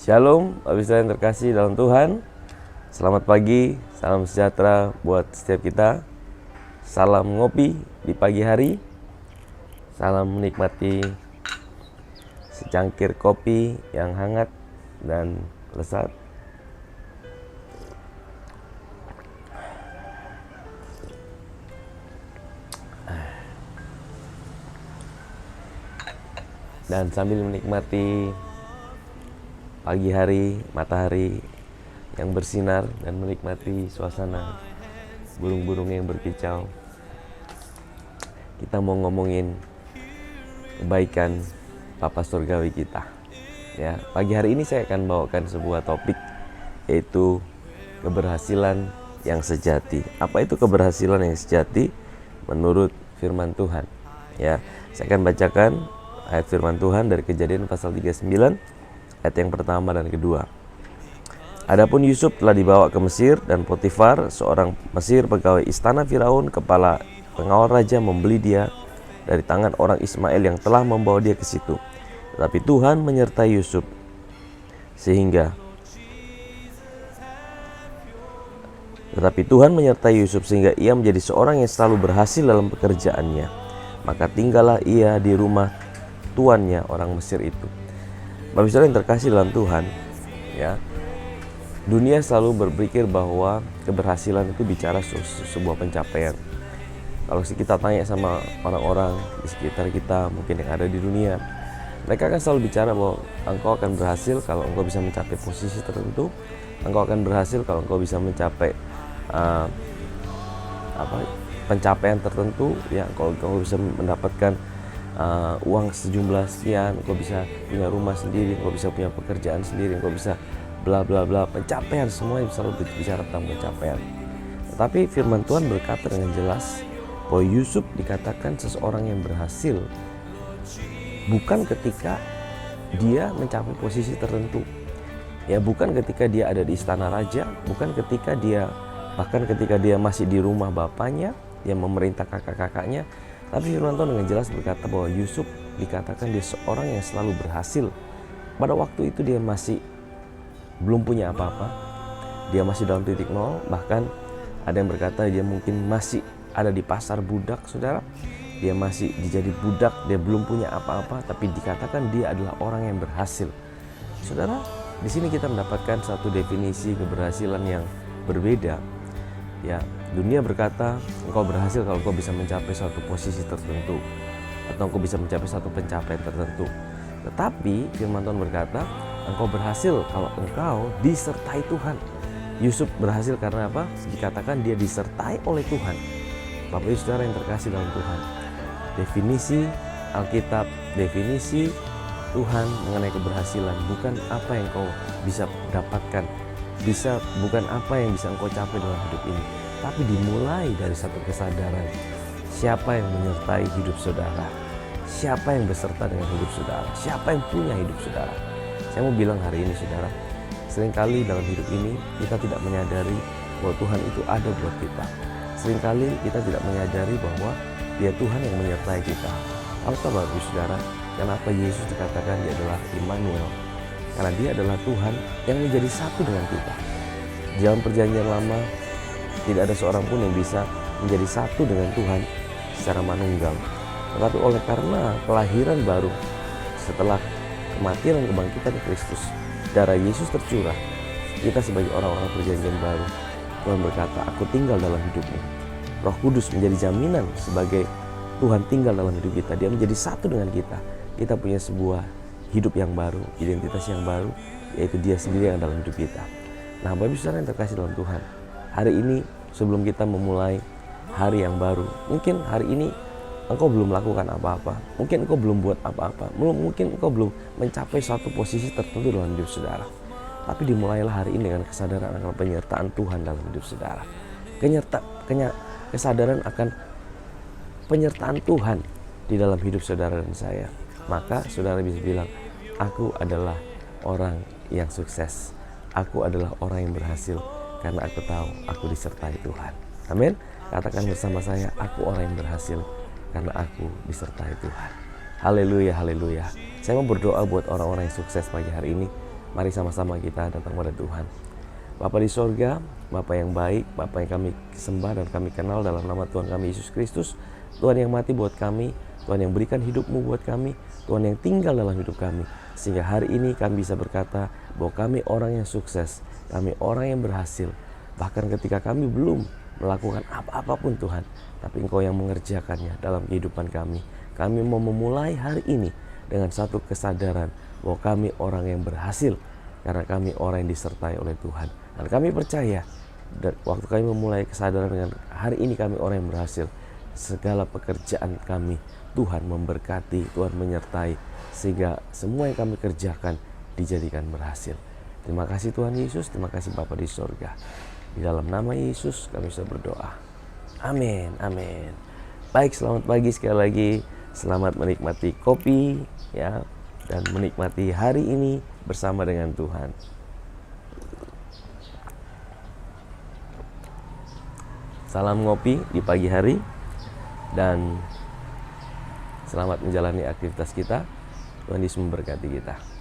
Shalom, Bapak Ibu yang terkasih dalam Tuhan. Selamat pagi, salam sejahtera buat setiap kita. Salam ngopi di pagi hari. Salam menikmati secangkir kopi yang hangat dan lezat. Dan sambil menikmati pagi hari, matahari yang bersinar dan menikmati suasana burung-burung yang berkicau, kita mau ngomongin kebaikan Bapa Surgawi kita. Ya, pagi hari ini saya akan bawakan sebuah topik, yaitu keberhasilan yang sejati. Apa itu keberhasilan yang sejati menurut firman Tuhan? Ya, saya akan bacakan ayat firman Tuhan dari Kejadian pasal 39 ayat yang pertama dan kedua. Adapun Yusuf telah dibawa ke Mesir, dan Potifar, seorang Mesir pegawai istana Firaun, kepala pengawal raja, membeli dia dari tangan orang Ismail yang telah membawa dia ke situ. Tetapi Tuhan menyertai Yusuf sehingga ia menjadi seorang yang selalu berhasil dalam pekerjaannya. Maka tinggallah ia di rumah tuannya orang Mesir itu. Bapak Ibu yang terkasih dalam Tuhan, ya, dunia selalu berpikir bahwa keberhasilan itu bicara sebuah pencapaian. Kalau kita tanya sama orang-orang di sekitar kita, mungkin yang ada di dunia, mereka akan selalu bicara bahwa engkau akan berhasil kalau engkau bisa mencapai posisi tertentu, engkau akan berhasil kalau engkau bisa mencapai pencapaian tertentu, ya, kalau engkau bisa mendapatkan uang sejumlah sekian, engkau bisa punya rumah sendiri, engkau bisa punya pekerjaan sendiri, engkau bisa bla bla bla, pencapaian, semua selalu bicara tentang pencapaian. Tetapi firman Tuhan berkata dengan jelas bahwa Yusuf dikatakan seseorang yang berhasil bukan ketika dia mencapai posisi tertentu, ya, bukan ketika dia ada di istana raja, bukan ketika dia masih di rumah bapaknya yang memerintah kakak-kakaknya. Tapi firman Tuhan dengan jelas berkata bahwa Yusuf dikatakan dia seorang yang selalu berhasil. Pada waktu itu dia masih belum punya apa-apa, dia masih dalam titik nol. Bahkan ada yang berkata dia mungkin masih ada di pasar budak, saudara. Dia masih dijadi budak, dia belum punya apa-apa, tapi dikatakan dia adalah orang yang berhasil. Saudara, di sini kita mendapatkan satu definisi keberhasilan yang berbeda. Ya, dunia berkata engkau berhasil kalau engkau bisa mencapai suatu posisi tertentu, atau engkau bisa mencapai suatu pencapaian tertentu. Tetapi firman Tuhan berkata engkau berhasil kalau engkau disertai Tuhan. Yusuf berhasil karena apa? Dikatakan dia disertai oleh Tuhan. Bapak Ibu Saudara yang terkasih dalam Tuhan, definisi Alkitab, definisi Tuhan mengenai keberhasilan bukan apa yang kau bisa dapatkan, bukan apa yang bisa engkau capai dalam hidup ini, tapi dimulai dari satu kesadaran, siapa yang menyertai hidup saudara, siapa yang beserta dengan hidup saudara, siapa yang punya hidup saudara. Saya mau bilang hari ini, saudara, seringkali dalam hidup ini kita tidak menyadari bahwa Tuhan itu ada buat kita. Seringkali kita tidak menyadari bahwa dia Tuhan yang menyertai kita. Apa Bapak Ibu Saudara, kenapa Yesus dikatakan dia adalah Immanuel? Karena dia adalah Tuhan yang menjadi satu dengan kita. Dalam perjanjian lama tidak ada seorang pun yang bisa menjadi satu dengan Tuhan secara manunggal. Tetapi oleh karena kelahiran baru setelah kematian dan kebangkitan Kristus, darah Yesus tercurah, kita sebagai orang-orang perjanjian baru, Tuhan berkata, aku tinggal dalam hidupmu. Roh Kudus menjadi jaminan sebagai Tuhan tinggal dalam hidup kita. Dia menjadi satu dengan kita. Kita punya sebuah hidup yang baru, identitas yang baru, yaitu dia sendiri yang dalam hidup kita. Nah, Bapak Ibu Saudara yang terkasih dalam Tuhan, hari ini sebelum kita memulai hari yang baru, mungkin hari ini engkau belum melakukan apa-apa, mungkin engkau belum buat apa-apa, mungkin engkau belum mencapai suatu posisi tertentu dalam hidup saudara. Tapi dimulailah hari ini dengan kesadaran akan penyertaan Tuhan dalam hidup saudara. Kesadaran akan penyertaan Tuhan di dalam hidup saudara dan saya. Maka saudara bisa bilang, aku adalah orang yang sukses. Aku adalah orang yang berhasil karena aku tahu aku disertai Tuhan. Amin. Katakan bersama saya, aku orang yang berhasil karena aku disertai Tuhan. Haleluya, haleluya. Saya mau berdoa buat orang-orang yang sukses pagi hari ini. Mari sama-sama kita datang pada Tuhan. Bapa di sorga, Bapa yang baik, Bapa yang kami sembah dan kami kenal dalam nama Tuhan kami Yesus Kristus. Tuhan yang mati buat kami, Tuhan yang berikan hidupmu buat kami, Tuhan yang tinggal dalam hidup kami. Sehingga hari ini kami bisa berkata bahwa kami orang yang sukses, kami orang yang berhasil. Bahkan ketika kami belum melakukan apa-apapun Tuhan, tapi Engkau yang mengerjakannya dalam kehidupan kami. Kami mau memulai hari ini dengan satu kesadaran bahwa kami orang yang berhasil, karena kami orang yang disertai oleh Tuhan. Dan kami percaya, dan waktu kami memulai kesadaran dengan hari ini kami orang yang berhasil, segala pekerjaan kami Tuhan memberkati, Tuhan menyertai, sehingga semua yang kami kerjakan dijadikan berhasil. Terima kasih Tuhan Yesus, terima kasih Bapa di sorga. Di dalam nama Yesus kami sudah berdoa. Amin, amin. Baik, selamat pagi sekali lagi. Selamat menikmati kopi ya, dan menikmati hari ini bersama dengan Tuhan. Salam ngopi di pagi hari dan selamat menjalani aktivitas kita. Tuhan Yesus memberkati kita.